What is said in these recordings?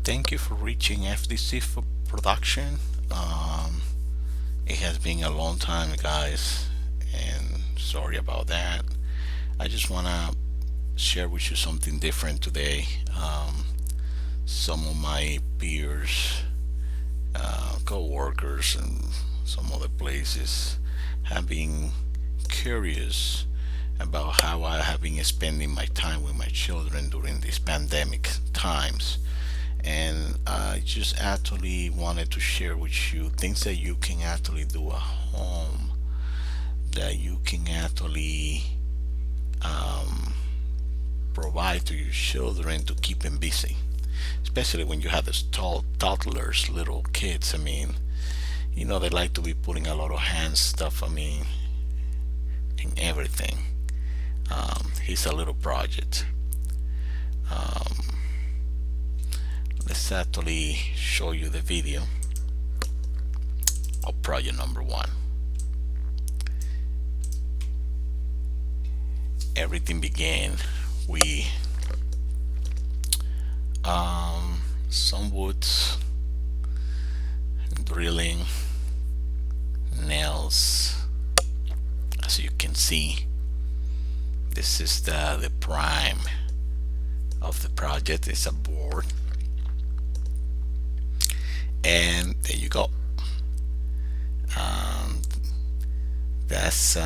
Thank you for reaching FDC for production. It has been a long time, guys, and sorry about that. I just want to share with you something different today. Some of my peers, co-workers, and some other places have been curious about how I have been spending my time with my children during these pandemic times. And I just actually wanted to share with you things that you can actually do at home, that you can actually um, provide to your children to keep them busy, especially when you have these toddlers, little kids. They like to be putting a lot of hand stuff, in everything. Here's a little project. Um, let's actually show you the video of project number one. Everything began. We some woods, drilling, nails. As you can see, this is the prime of the project. It's a board, and there you go. Um, that's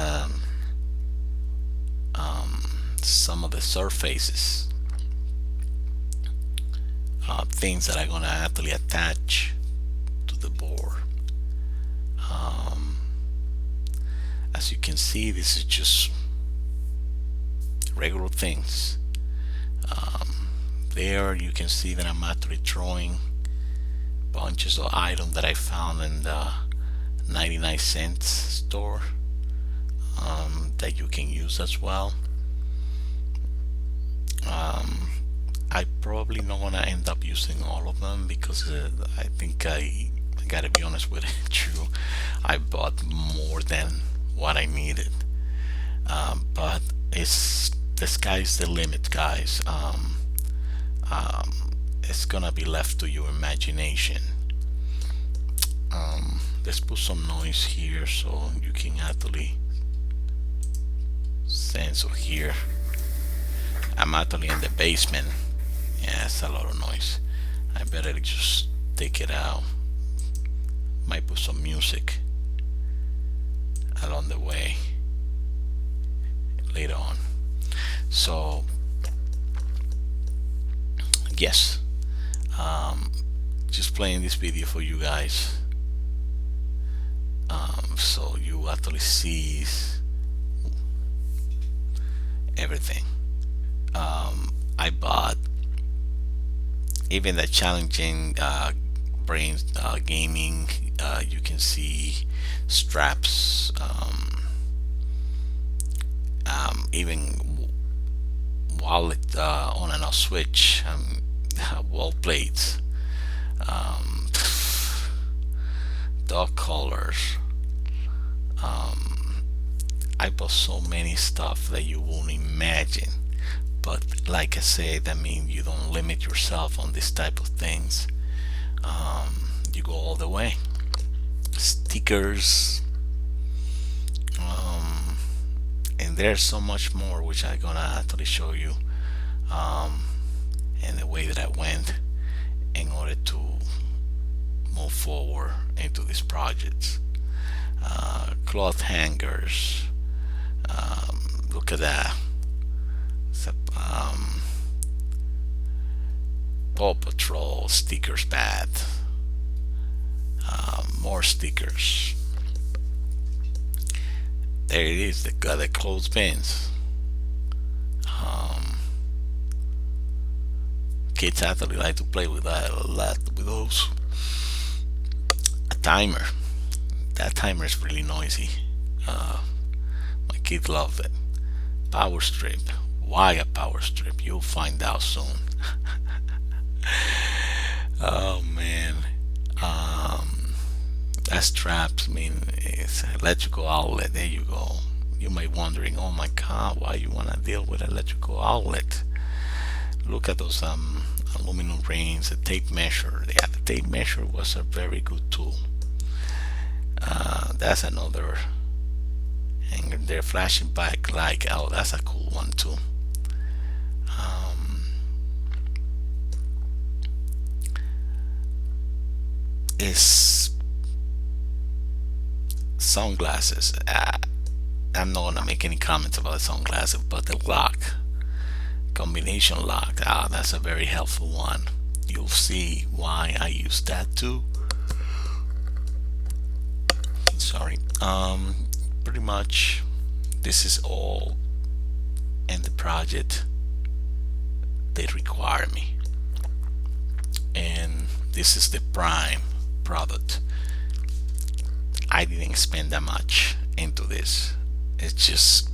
some of the surfaces, things that I'm gonna actually attach to the board. Um, as you can see, this is just regular things. Um, there you can see that I'm actually drawing bunches of items that I found in the 99-cent store, that you can use as well. Um, I probably not gonna end up using all of them because I think I gotta be honest with you. I bought more than what I needed, but it's the sky's the limit, guys. It's gonna be left to your imagination. Let's put some noise here so you can actually sense or hear. I'm actually in the basement. Yeah, it's a lot of noise. I better just take it out. Might put some music along the way later on. So, yes, um, just playing this video for you guys, so you actually see everything. I bought even the challenging brain gaming. You can see straps, even wallet on and off switch, wall plates, um, dog collars. I bought so many stuff that you won't imagine. But like I said, you don't limit yourself on this type of things. You go all the way. Stickers, um, and there's so much more which I'm gonna actually show you, um, and the way that I went in order to move forward into this project. Cloth hangers. Look at that. It's a, Paw Patrol stickers pad. More stickers. There it is. The clothespins. Um, Kids actually like to play with that a lot with those. A timer. That timer is really noisy. Uh, my kids love it. Power strip. Why a power strip? You'll find out soon. Oh man. That straps, it's an electrical outlet. There you go. You might be wondering, oh my God, why you wanna deal with electrical outlet? Look at those aluminum rings, a tape measure. Yeah, the tape measure was a very good tool. That's another, and they're flashing back like, oh, that's a cool one too. Um, is sunglasses. I'm not gonna make any comments about the sunglasses, but the lock, combination lock, that's a very helpful one. You'll see why I use that too. Sorry. Pretty much this is all in the project they require me, and this is the prime product. I didn't spend that much into this. It's just,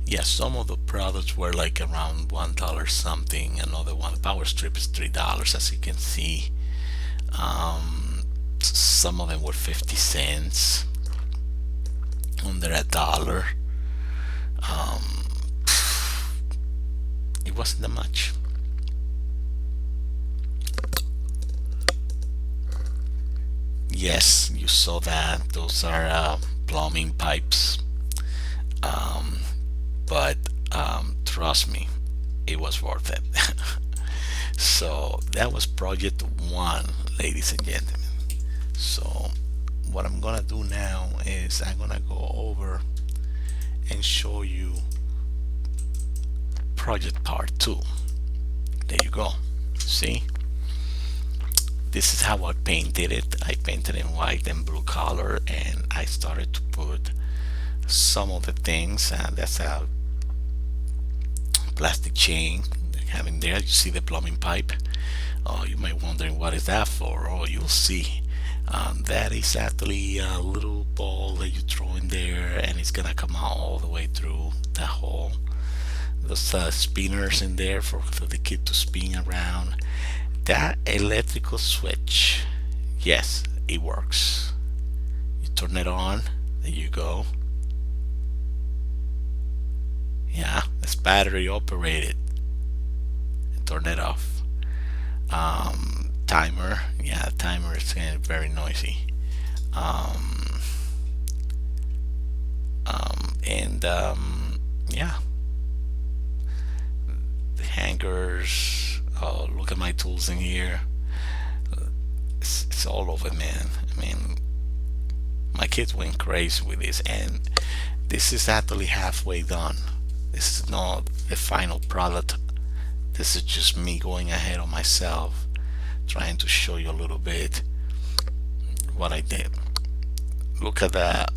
yeah, some of the products were like around $1 something. Another one, the power strip, is $3, as you can see. Some of them were 50 cents, under $1. It wasn't that much. Yes, you saw that. Those are plumbing pipes. Um, but trust me, it was worth it. So that was project one, ladies and gentlemen. So what I'm gonna do now is I'm gonna go over and show you project part two. There you go. See, this is how I painted it. I painted in white and blue color, and I started to put some of the things. That's a plastic chain having there. You see the plumbing pipe. Oh, you might wonder what is that for. Oh, you'll see. That is actually a little ball that you throw in there, and it's gonna come out all the way through the hole. Those spinners in there for the kid to spin around. That electrical switch, yes, it works. You turn it on. There you go. Yeah, it's battery operated. And turn it off. Timer, yeah, timer is very noisy. Um, and yeah, the hangers. Oh, look at my tools in here. It's all over, man. I mean, my kids went crazy with this, and this is actually halfway done. This is not the final product. This is just me going ahead on myself, trying to show you a little bit what I did. Look at that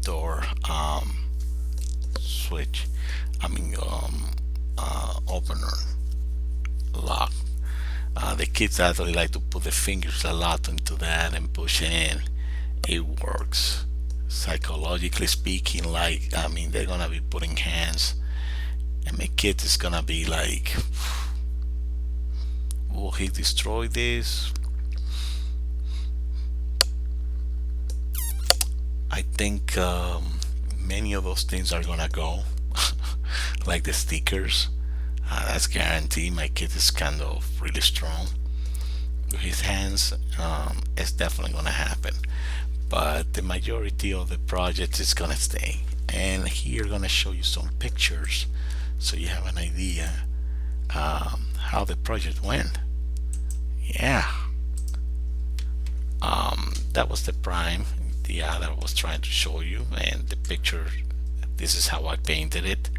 door switch. I mean, opener lock. The kids actually like to put their fingers a lot into that and push it in. It works. Psychologically speaking, like, I mean, they're gonna be putting hands, and my kid is gonna be like, will he destroy this? I think many of those things are gonna go, like the stickers. That's guaranteed. My kid is kind of really strong with his hands. It's definitely gonna happen. But the majority of the project is gonna stay. And here gonna show you some pictures so you have an idea how the project went. Yeah. That was the prime, the other was trying to show you, and the picture, this is how I painted it.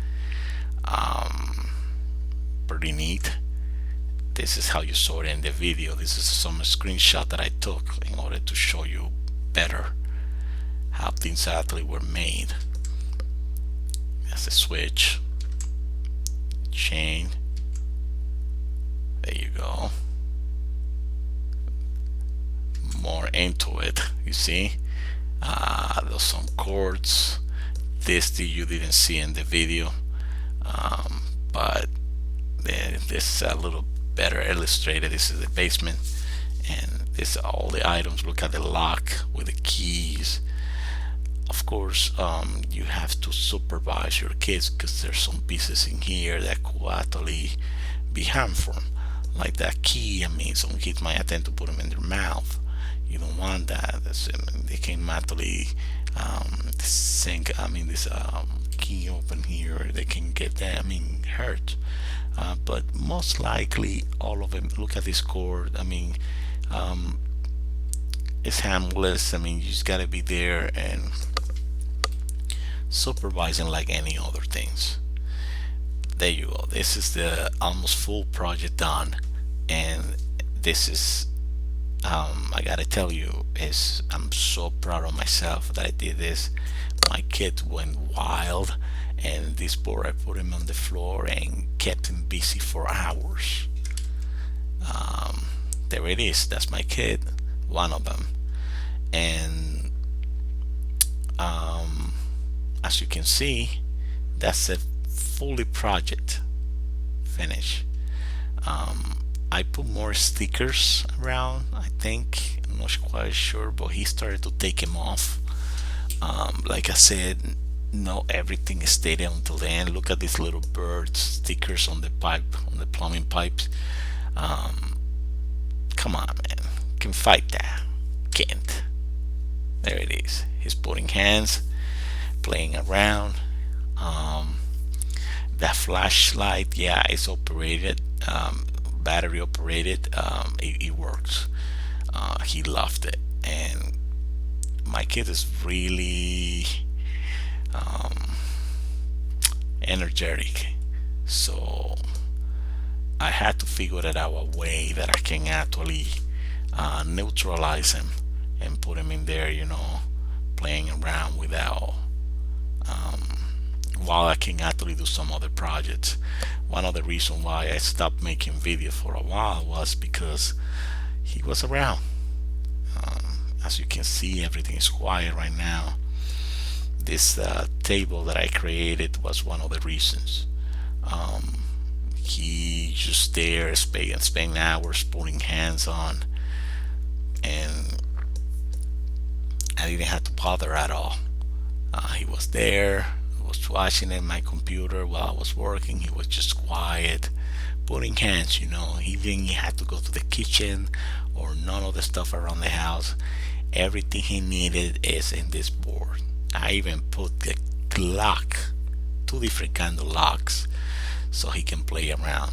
Pretty neat. This is how you saw it in the video. This is some screenshot that I took in order to show you better how things actually were made. That's a switch, chain, there you go. More into it, you see. There's some cords. This you didn't see in the video, but this is a little better illustrated. This is the basement, and this all the items. Look at the lock with the keys. Of course, you have to supervise your kids because there's some pieces in here that could actually be harmful, like that key. I mean, some kids might attempt to put them in their mouth. You don't want that. They can actually sink. I mean, this key open here, they can get that. I mean, hurt. But most likely, all of them. Look at this cord. I mean, um, it's harmless. I mean, you just gotta be there and supervising like any other things. There you go. This is the almost full project done, and this is I gotta tell you, is I'm so proud of myself that I did this. My kid went wild, and this board I put him on the floor and kept him busy for hours. There it is. That's my kid, one of them, and um, as you can see, that's a fully project finish. I put more stickers around, I think. I'm not quite sure, but he started to take them off. Like I said, not everything stayed until the end. Look at these little bird stickers on the pipe, on the plumbing pipes. Um, Come on, man. Can fight that. Can't. There it is. He's putting hands, playing around. Um, that flashlight, yeah, it's operated, battery operated. It works. He loved it, and my kid is really um, energetic. So I had to figure it out a way that I can actually neutralize him and put him in there, playing around without while I can actually do some other projects. One of the reasons why I stopped making video for a while was because he was around. As you can see, everything is quiet right now. This table that I created was one of the reasons. Um, he just there spending hours putting hands on, and I didn't have to bother at all. He was there, was watching in my computer while I was working. He was just quiet, putting hands. He didn't have to go to the kitchen or none of the stuff around the house. Everything he needed is in this board. I even put the lock, two different kind of locks, so he can play around.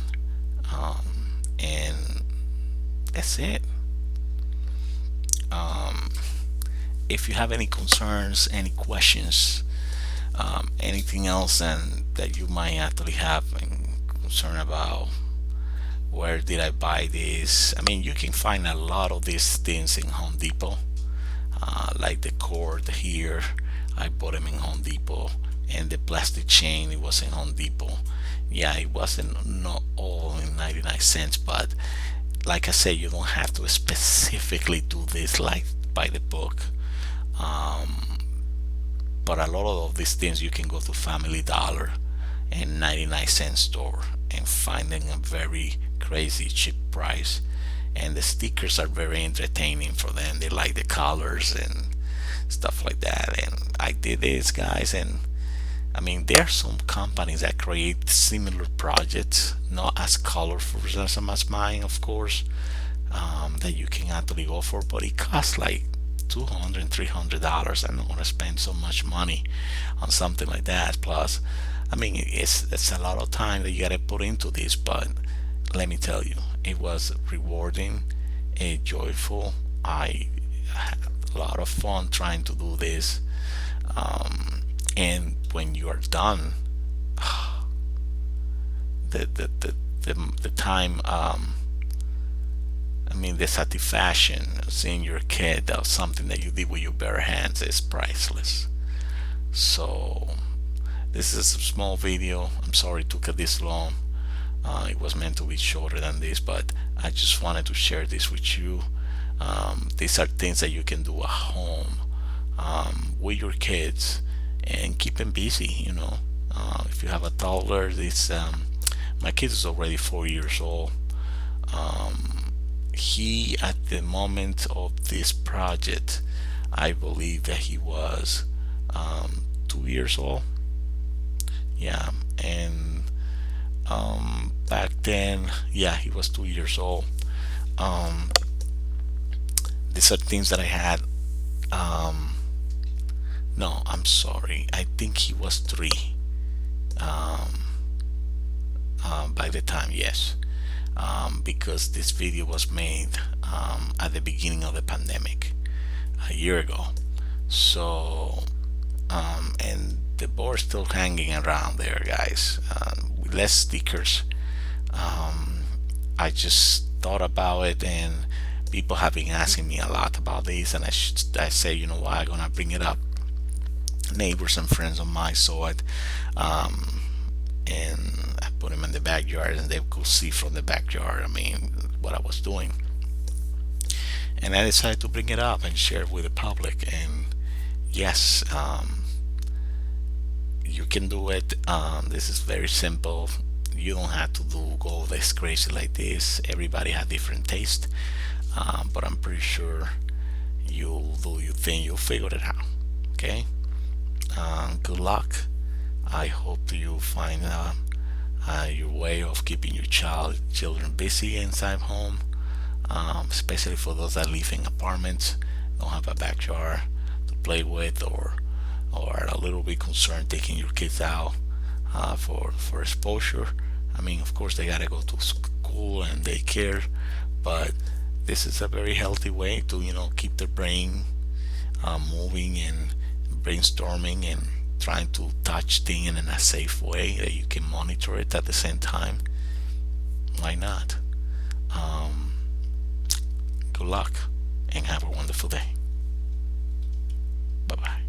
And that's it. Um, if you have any concerns, any questions, anything else, and that you might actually have concern about, where did I buy this? I mean, you can find a lot of these things in Home Depot. Like the cord here, I bought them in Home Depot, and the plastic chain, it was in Home Depot. Yeah, it wasn't not all in 99 cents, but like I said, you don't have to specifically do this like by the book. Um, but a lot of these things you can go to Family Dollar and 99-cent store and finding a very crazy cheap price. And the stickers are very entertaining for them. They like the colors and stuff like that. And I did this, guys, and I mean, there are some companies that create similar projects, not as colorful as mine, of course, that you can actually go for, but it costs like $200, $300. I'm not gonna spend so much money on something like that. Plus, I mean, it's a lot of time that you gotta put into this, but let me tell you, it was rewarding and joyful. I had a lot of fun trying to do this. And when you are done, the the the the time, I mean, the satisfaction of seeing your kid or something that you did with your bare hands is priceless. So this is a small video. I'm sorry it took this long. It was meant to be shorter than this, but I just wanted to share this with you. These are things that you can do at home, with your kids, and keep them busy. If you have a toddler, this my kid is already 4 years old. He, at the moment of this project, I believe that he was 2 years old. Yeah, and back then, yeah, he was 2 years old. Um, these are things that I had. Um, no, I'm sorry. I think he was 3 by the time, yes, because this video was made at the beginning of the pandemic a year ago. So, and the board's still hanging around there, guys, with less stickers. I just thought about it, and people have been asking me a lot about this, and I say, you know what, I'm gonna bring it up. Neighbors and friends of mine saw it, and I put them in the backyard, and they could see from the backyard. I mean, what I was doing, and I decided to bring it up and share it with the public. And yes, you can do it. This is very simple. You don't have to go this crazy like this. Everybody has different taste, but I'm pretty sure you'll do your thing. You'll figure it out. Okay. Good luck. I hope you find your way of keeping your children busy inside home, especially for those that live in apartments, don't have a backyard to play with, or are a little bit concerned taking your kids out for exposure. I mean, of course, they gotta go to school and daycare, but this is a very healthy way to keep their brain moving and brainstorming and trying to touch things in a safe way that you can monitor it at the same time. Why not? Um, Good luck and have a wonderful day. Bye bye.